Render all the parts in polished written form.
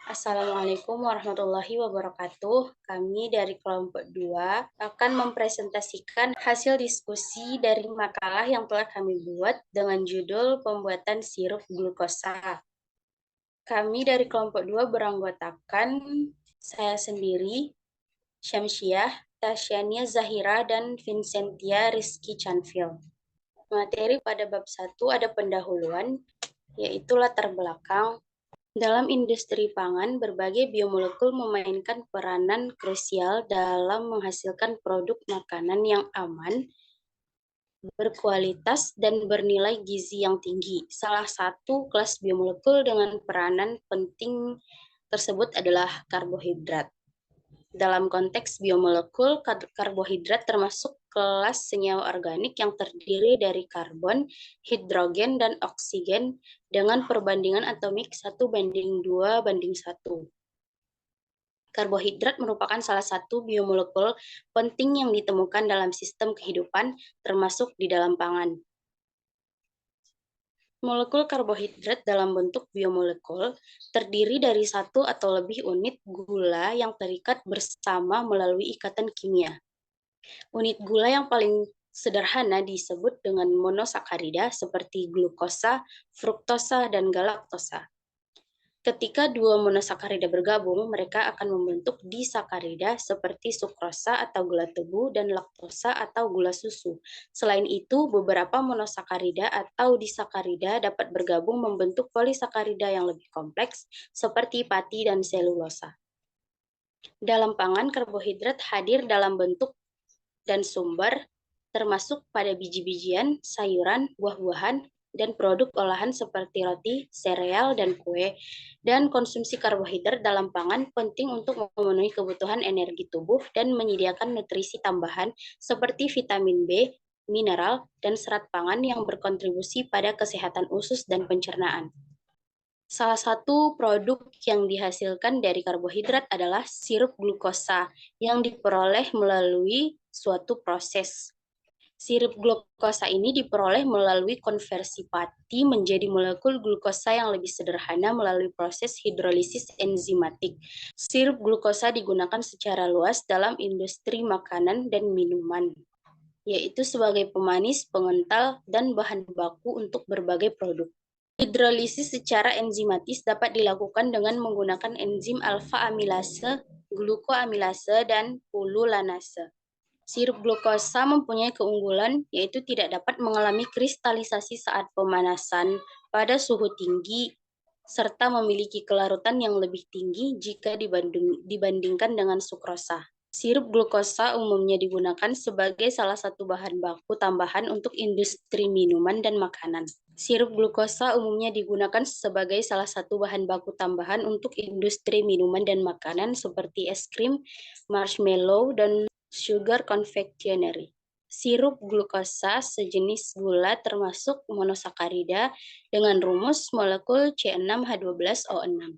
Assalamualaikum warahmatullahi wabarakatuh. Kami dari kelompok 2 akan mempresentasikan hasil diskusi dari makalah yang telah kami buat dengan judul Pembuatan Sirup Glukosa. Kami dari kelompok 2 beranggotakan saya sendiri, Syamsiah, Tasyania Zahira, dan Vincentia Rizky Canfil. Materi pada bab 1 ada pendahuluan, yaitu latar belakang. Dalam industri pangan, berbagai biomolekul memainkan peranan krusial dalam menghasilkan produk makanan yang aman, berkualitas, dan bernilai gizi yang tinggi. Salah satu kelas biomolekul dengan peranan penting tersebut adalah karbohidrat. Dalam konteks biomolekul, karbohidrat termasuk kelas senyawa organik yang terdiri dari karbon, hidrogen, dan oksigen dengan perbandingan atomik 1:2:1. Karbohidrat merupakan salah satu biomolekul penting yang ditemukan dalam sistem kehidupan, termasuk di dalam pangan. Molekul karbohidrat dalam bentuk biomolekul terdiri dari satu atau lebih unit gula yang terikat bersama melalui ikatan kimia. Unit gula yang paling sederhana disebut dengan monosakarida seperti glukosa, fruktosa, dan galaktosa. Ketika dua monosakarida bergabung, mereka akan membentuk disakarida seperti sukrosa atau gula tebu dan laktosa atau gula susu. Selain itu, beberapa monosakarida atau disakarida dapat bergabung membentuk polisakarida yang lebih kompleks seperti pati dan selulosa. Dalam pangan, karbohidrat hadir dalam bentuk dan sumber, termasuk pada biji-bijian, sayuran, buah-buahan, dan produk olahan seperti roti, sereal, dan kue. Dan konsumsi karbohidrat dalam pangan penting untuk memenuhi kebutuhan energi tubuh dan menyediakan nutrisi tambahan seperti vitamin B, mineral, dan serat pangan yang berkontribusi pada kesehatan usus dan pencernaan. Salah satu produk yang dihasilkan dari karbohidrat adalah sirup glukosa yang diperoleh melalui suatu proses. Sirup glukosa ini diperoleh melalui konversi pati menjadi molekul glukosa yang lebih sederhana melalui proses hidrolisis enzimatik. Sirup glukosa digunakan secara luas dalam industri makanan dan minuman, yaitu sebagai pemanis, pengental, dan bahan baku untuk berbagai produk. Hidrolisis secara enzimatis dapat dilakukan dengan menggunakan enzim alfa-amilase, glukoamilase, dan ululanase. Sirup glukosa mempunyai keunggulan, yaitu tidak dapat mengalami kristalisasi saat pemanasan pada suhu tinggi, serta memiliki kelarutan yang lebih tinggi jika dibandingkan dengan sukrosa. Sirup glukosa umumnya digunakan sebagai salah satu bahan baku tambahan untuk industri minuman dan makanan. Sirup glukosa umumnya digunakan sebagai salah satu bahan baku tambahan untuk industri minuman dan makanan seperti es krim, marshmallow, dan sugar confectionery. Sirup glukosa sejenis gula termasuk monosakarida dengan rumus molekul C6H12O6.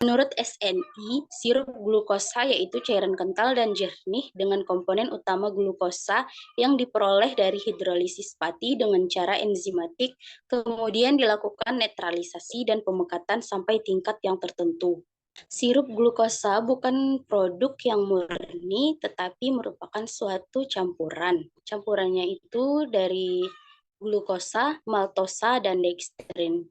Menurut SNI, sirup glukosa yaitu cairan kental dan jernih dengan komponen utama glukosa yang diperoleh dari hidrolisis pati dengan cara enzimatik, kemudian dilakukan netralisasi dan pemekatan sampai tingkat yang tertentu. Sirup glukosa bukan produk yang murni, tetapi merupakan suatu campuran. Campurannya itu dari glukosa, maltosa, dan dextrin.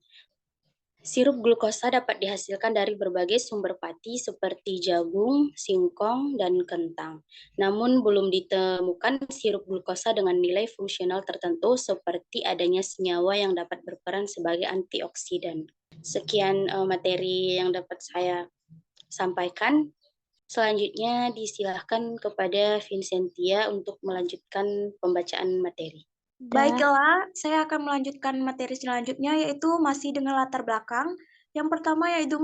Sirup glukosa dapat dihasilkan dari berbagai sumber pati seperti jagung, singkong, dan kentang. Namun belum ditemukan sirup glukosa dengan nilai fungsional tertentu seperti adanya senyawa yang dapat berperan sebagai antioksidan. Sekian materi yang dapat saya sampaikan. Selanjutnya disilahkan kepada Vincentia untuk melanjutkan pembacaan materi. Baiklah, saya akan melanjutkan materi selanjutnya, yaitu masih dengan latar belakang. Yang pertama yaitu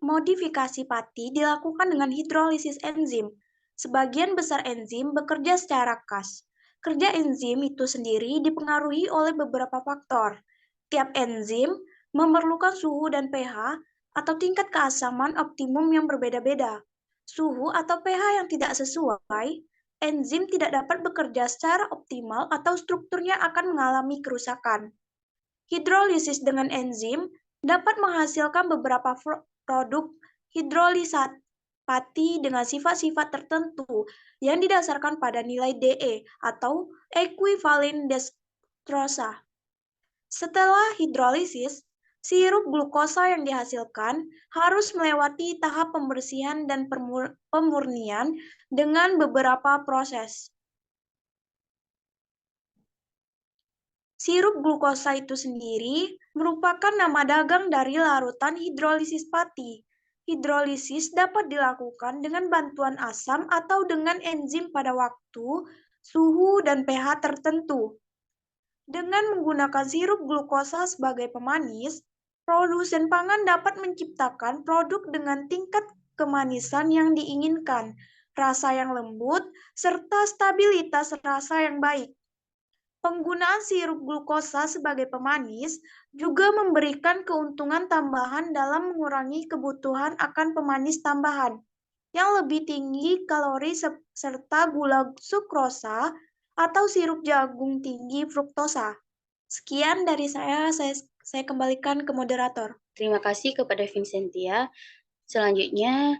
modifikasi pati dilakukan dengan hidrolisis enzim. Sebagian besar enzim bekerja secara khas. Kerja enzim itu sendiri dipengaruhi oleh beberapa faktor. Tiap enzim memerlukan suhu dan pH atau tingkat keasaman optimum yang berbeda-beda. Suhu atau pH yang tidak sesuai, enzim tidak dapat bekerja secara optimal atau strukturnya akan mengalami kerusakan. Hidrolisis dengan enzim dapat menghasilkan beberapa produk hidrolisat pati dengan sifat-sifat tertentu yang didasarkan pada nilai DE atau ekuivalen destrosa. Setelah hidrolisis, sirup glukosa yang dihasilkan harus melewati tahap pembersihan dan pemurnian dengan beberapa proses. Sirup glukosa itu sendiri merupakan nama dagang dari larutan hidrolisis pati. Hidrolisis dapat dilakukan dengan bantuan asam atau dengan enzim pada waktu, suhu, dan pH tertentu. Dengan menggunakan sirup glukosa sebagai pemanis, produsen pangan dapat menciptakan produk dengan tingkat kemanisan yang diinginkan, rasa yang lembut, serta stabilitas rasa yang baik. Penggunaan sirup glukosa sebagai pemanis juga memberikan keuntungan tambahan dalam mengurangi kebutuhan akan pemanis tambahan yang lebih tinggi kalori serta gula sukrosa atau sirup jagung tinggi fruktosa. Sekian dari saya kembalikan ke moderator. Terima kasih kepada Vincentia. Selanjutnya,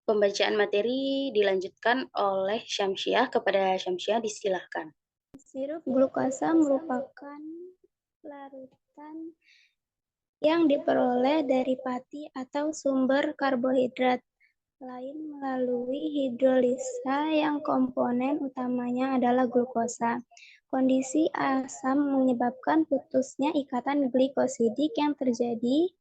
pembacaan materi dilanjutkan oleh Syamsiah. Kepada Syamsiah, disilahkan. Sirup glukosa merupakan larutan yang diperoleh dari pati atau sumber karbohidrat lain melalui hidrolisa yang komponen utamanya adalah glukosa. Kondisi asam menyebabkan putusnya ikatan glikosidik yang terjadi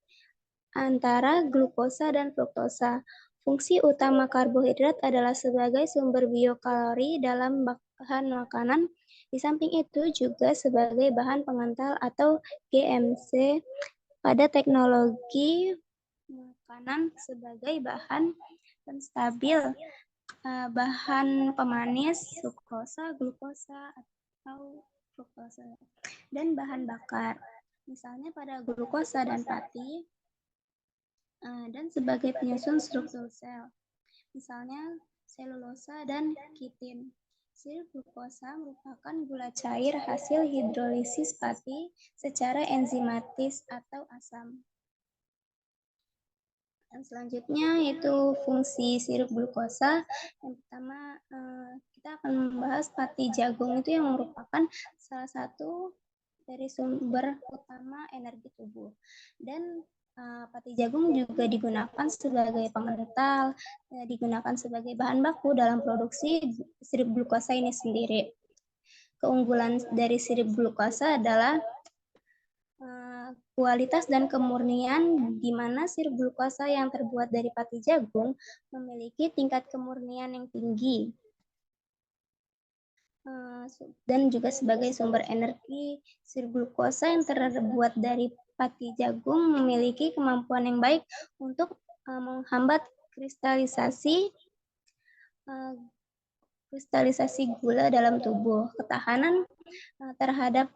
antara glukosa dan fruktosa. Fungsi utama karbohidrat adalah sebagai sumber biokalori dalam bahan makanan. Di samping itu juga sebagai bahan pengental atau GMC pada teknologi makanan sebagai bahan penstabil, bahan pemanis, sukrosa, glukosa, atau fruktosa, dan bahan bakar. Misalnya pada glukosa dan pati, dan sebagai penyusun struktur sel. Misalnya selulosa dan kitin. Sirup glukosa merupakan gula cair hasil hidrolisis pati secara enzimatis atau asam. Dan selanjutnya yaitu fungsi sirup glukosa. Yang pertama kita akan membahas pati jagung itu yang merupakan salah satu dari sumber utama energi tubuh. Dan pati jagung juga digunakan sebagai pengental, digunakan sebagai bahan baku dalam produksi sirup glukosa ini sendiri. Keunggulan dari sirup glukosa adalah kualitas dan kemurnian, di mana sirup glukosa yang terbuat dari pati jagung memiliki tingkat kemurnian yang tinggi. Dan juga sebagai sumber energi, sirup glukosa yang terbuat dari pati jagung memiliki kemampuan yang baik untuk menghambat kristalisasi gula dalam tubuh. Ketahanan terhadap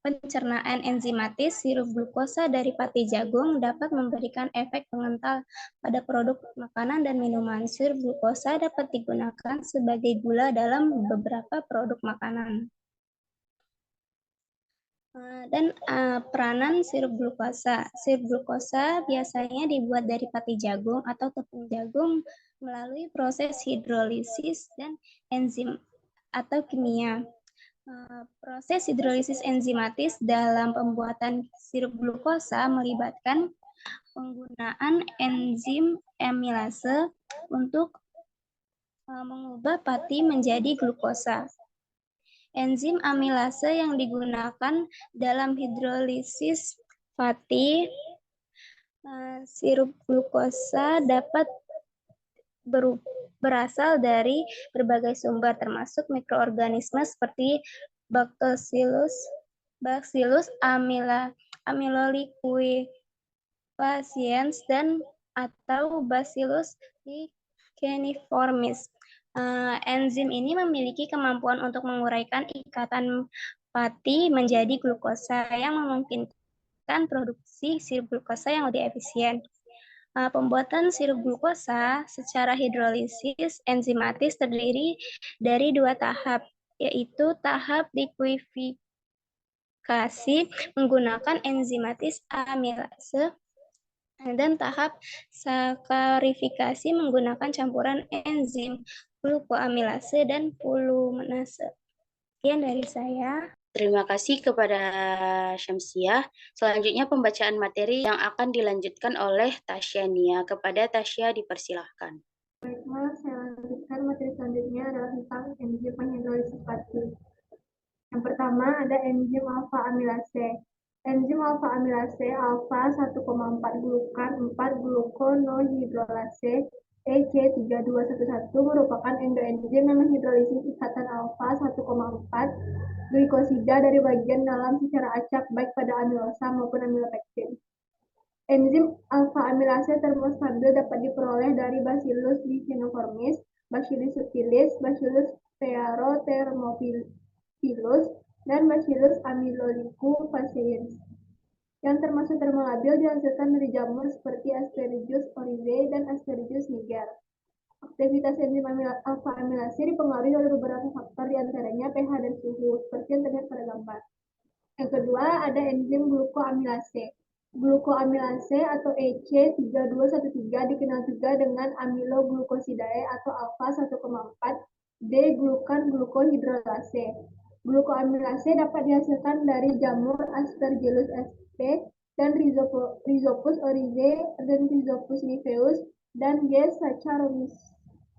pencernaan enzimatis, sirup glukosa dari pati jagung dapat memberikan efek pengental pada produk makanan dan minuman. Sirup glukosa dapat digunakan sebagai gula dalam beberapa produk makanan. Dan peranan sirup glukosa. Sirup glukosa biasanya dibuat dari pati jagung atau tepung jagung melalui proses hidrolisis dan enzim atau kimia. Proses hidrolisis enzimatis dalam pembuatan sirup glukosa melibatkan penggunaan enzim amilase untuk mengubah pati menjadi glukosa. Enzim amilase yang digunakan dalam hidrolisis pati sirup glukosa dapat berasal dari berbagai sumber termasuk mikroorganisme seperti Bacillus amyloliquefacciens dan atau Bacillus licheniformis. Enzim ini memiliki kemampuan untuk menguraikan ikatan pati menjadi glukosa yang memungkinkan produksi sirup glukosa yang lebih efisien. Pembuatan sirup glukosa secara hidrolisis enzimatis terdiri dari dua tahap, yaitu tahap likuifikasi menggunakan enzimatis amilase Dan tahap sakarifikasi menggunakan campuran enzim glukoamilase dan pulumanase. Sekian dari saya. Terima kasih kepada Syamsiah. Selanjutnya pembacaan materi yang akan dilanjutkan oleh Tasya Nia. Kepada Tasya dipersilahkan. Baiklah, saya lanjutkan materi selanjutnya adalah tentang enzim penghidrolisis pati. Yang pertama ada enzim alfa amilase. Enzim alfa amilase alfa 1,4 glukan 4 gluconohidrolase EC3211 merupakan endoenzim yang menghidrolisis ikatan alfa 1,4 glikosida dari bagian dalam secara acak baik pada amilosa maupun amilopektin. Enzim alfa amilase termostabil dapat diperoleh dari Bacillus bichenoformis, Bacillus subtilis, Bacillus stearothermophilus, dan Bacillus amylolicum-fasciens. Yang termasuk termolabil dihasilkan dari jamur seperti Aspergillus oryzae dan Aspergillus niger. Aktivitas enzim alfa amilase dipengaruhi oleh beberapa faktor, diantaranya pH dan suhu, seperti yang terlihat pada gambar. Yang kedua ada enzim glukoamilase. Glukoamilase atau EC3213 dikenal juga dengan amiloglucosidae atau alfa 1,4 D-glukan-glukohidrolase. Glukoamilase dapat dihasilkan dari jamur Aspergillus sp dan Rhizopus oryzae dan Rhizopus niveus dan Y.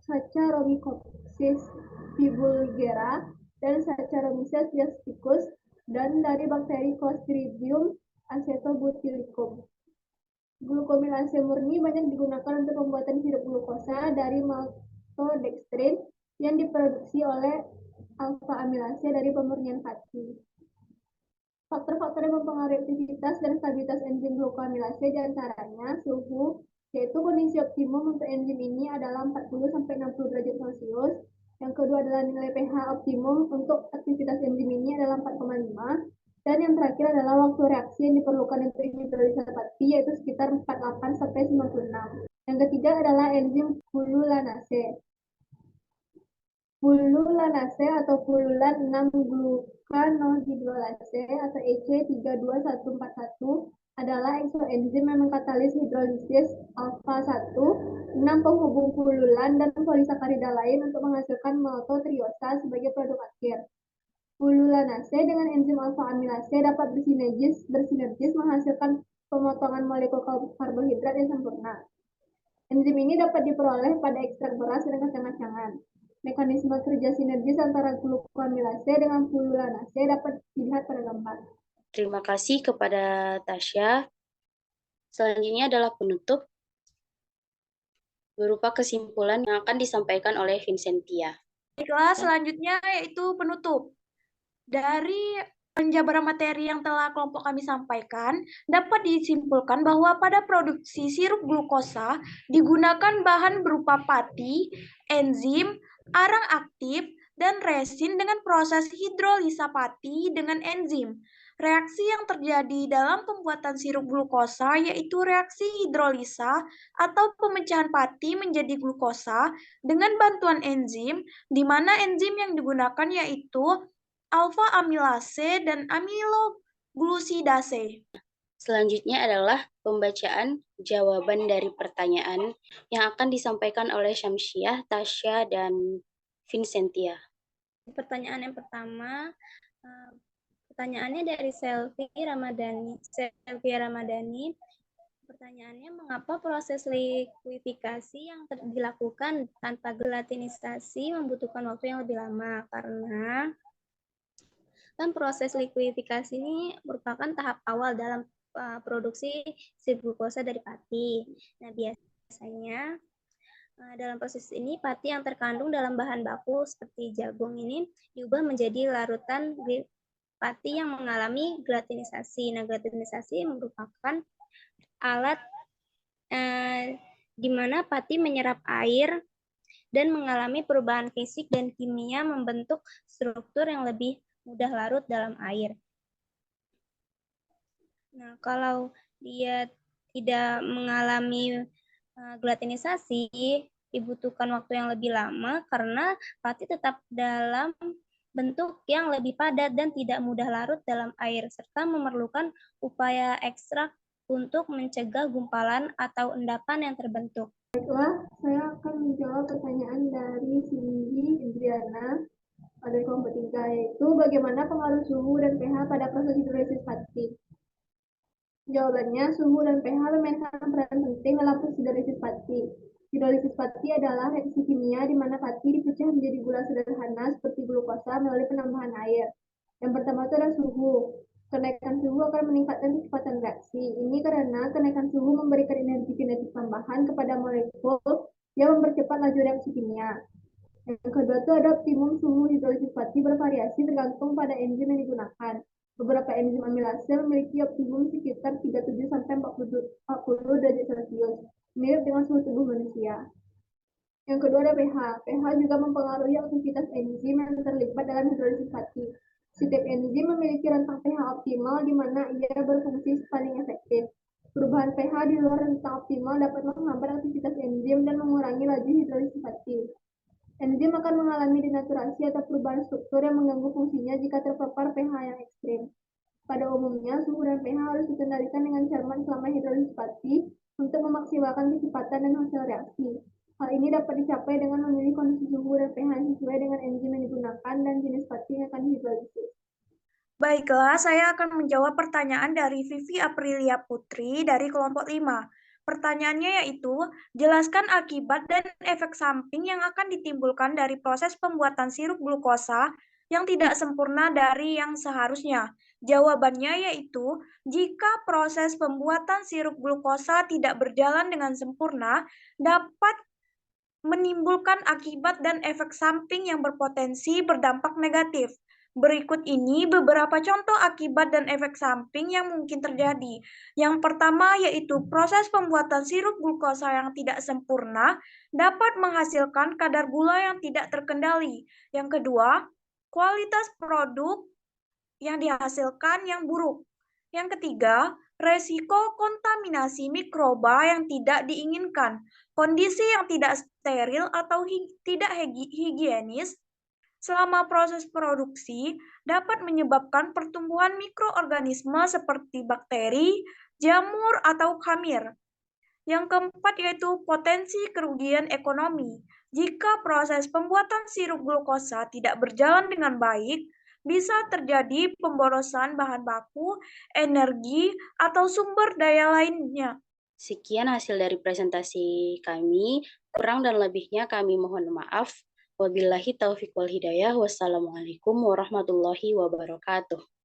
Saccharomyces vulgara dan Saccharomyces diasticus dan dari bakteri Clostridium acetobutylicum. Glukoamilase murni banyak digunakan untuk pembuatan sirup glukosa dari maltodextrin yang diproduksi oleh alfa amilase dari pemurnian pati. Faktor-faktor yang mempengaruhi aktivitas dan stabilitas enzim glukoamilase diantaranya suhu, yaitu kondisi optimum untuk enzim ini adalah 40-60 derajat Celcius. Yang kedua adalah nilai pH optimum untuk aktivitas enzim ini adalah 4,5. Dan yang terakhir adalah waktu reaksi yang diperlukan untuk hidrolisis pati, yaitu sekitar 48-96. Yang ketiga adalah enzim pululanase. Pululanase atau pululan 6-glucanohidrolase atau EC32141 adalah eksoenzim yang mengkatalis hidrolisis alfa 1, 6 penghubung pululan dan polisakarida lain untuk menghasilkan maltotriosa sebagai produk akhir. Pululanase dengan enzim alfa amilase dapat bersinergis menghasilkan pemotongan molekul karbohidrat yang sempurna. Enzim ini dapat diperoleh pada ekstrak beras dan kacang-kacangan. Mekanisme kerja sinergis antara glukoamilase dengan pululanase dapat dilihat pada gambar. Terima kasih kepada Tasya. Selanjutnya adalah penutup berupa kesimpulan yang akan disampaikan oleh Vincentia. Baiklah, selanjutnya yaitu penutup. Dari penjabaran materi yang telah kelompok kami sampaikan, dapat disimpulkan bahwa pada produksi sirup glukosa digunakan bahan berupa pati, enzim, arang aktif, dan resin dengan proses hidrolisa pati dengan enzim. Reaksi yang terjadi dalam pembuatan sirup glukosa yaitu reaksi hidrolisa atau pemecahan pati menjadi glukosa dengan bantuan enzim, di mana enzim yang digunakan yaitu alfa amilase dan amiloglucidase. Selanjutnya adalah pembacaan jawaban dari pertanyaan yang akan disampaikan oleh Syamsiah, Tasya, dan Vincentia. Pertanyaan yang pertama, pertanyaannya dari Selvi Ramadhani. Pertanyaannya, mengapa proses likuifikasi yang dilakukan tanpa gelatinisasi membutuhkan waktu yang lebih lama? Karena kan proses likuifikasi ini merupakan tahap awal dalam produksi sirup glukosa dari pati. Nah, biasanya dalam proses ini pati yang terkandung dalam bahan baku seperti jagung ini diubah menjadi larutan pati yang mengalami gelatinisasi. Nah, gelatinisasi merupakan alat di mana pati menyerap air dan mengalami perubahan fisik dan kimia membentuk struktur yang lebih mudah larut dalam air. Nah, kalau dia tidak mengalami gelatinisasi, dibutuhkan waktu yang lebih lama karena pati tetap dalam bentuk yang lebih padat dan tidak mudah larut dalam air, serta memerlukan upaya ekstrak untuk mencegah gumpalan atau endapan yang terbentuk. Baiklah, saya akan menjawab pertanyaan dari Cindy Indriana pada kelompok 3, yaitu bagaimana pengaruh suhu dan pH pada proses hidrolisis pati. Jawabannya, suhu dan pH memainkan peran penting dalam proses hidrolisis pati. Hidrolisis pati adalah reaksi kimia di mana pati dipecah menjadi gula sederhana seperti glukosa melalui penambahan air. Yang pertama itu adalah suhu. Kenaikan suhu akan meningkatkan kecepatan reaksi. Ini karena kenaikan suhu memberikan energi kinetik tambahan kepada molekul yang mempercepat laju reaksi kimia. Yang kedua itu ada optimum suhu hidrolisis pati bervariasi tergantung pada enzim yang digunakan. Beberapa enzim amilase memiliki optimum sekitar 37–40 derajat Celcius, mirip dengan suhu tubuh manusia. Yang kedua ada pH. pH juga mempengaruhi aktivitas enzim yang terlibat dalam hidrolisis pati. Setiap enzim memiliki rentang pH optimal di mana ia berfungsi paling efektif. Perubahan pH di luar rentang optimal dapat menghambat aktivitas enzim dan mengurangi laju hidrolisis pati. Enzim akan mengalami denaturasi atau perubahan struktur yang mengganggu fungsinya jika terpapar pH yang ekstrim. Pada umumnya, suhu dan pH harus dikendalikan dengan cermat selama hidrolisis pati untuk memaksimalkan kecepatan dan hasil reaksi. Hal ini dapat dicapai dengan memilih kondisi suhu dan pH yang sesuai dengan enzim yang digunakan dan jenis pati yang akan dihidrolisis. Baiklah, saya akan menjawab pertanyaan dari Vivi Aprilia Putri dari kelompok 5. Pertanyaannya yaitu, jelaskan akibat dan efek samping yang akan ditimbulkan dari proses pembuatan sirup glukosa yang tidak sempurna dari yang seharusnya. Jawabannya yaitu, jika proses pembuatan sirup glukosa tidak berjalan dengan sempurna, dapat menimbulkan akibat dan efek samping yang berpotensi berdampak negatif. Berikut ini beberapa contoh akibat dan efek samping yang mungkin terjadi. Yang pertama yaitu proses pembuatan sirup glukosa yang tidak sempurna dapat menghasilkan kadar gula yang tidak terkendali. Yang kedua, kualitas produk yang dihasilkan yang buruk. Yang ketiga, resiko kontaminasi mikroba yang tidak diinginkan, kondisi yang tidak steril atau tidak higienis selama proses produksi dapat menyebabkan pertumbuhan mikroorganisme seperti bakteri, jamur, atau khamir. Yang keempat yaitu potensi kerugian ekonomi. Jika proses pembuatan sirup glukosa tidak berjalan dengan baik, bisa terjadi pemborosan bahan baku, energi, atau sumber daya lainnya. Sekian hasil dari presentasi kami. Kurang dan lebihnya kami mohon maaf. Wabillahi taufiq wal hidayah. Wassalamualaikum warahmatullahi wabarakatuh.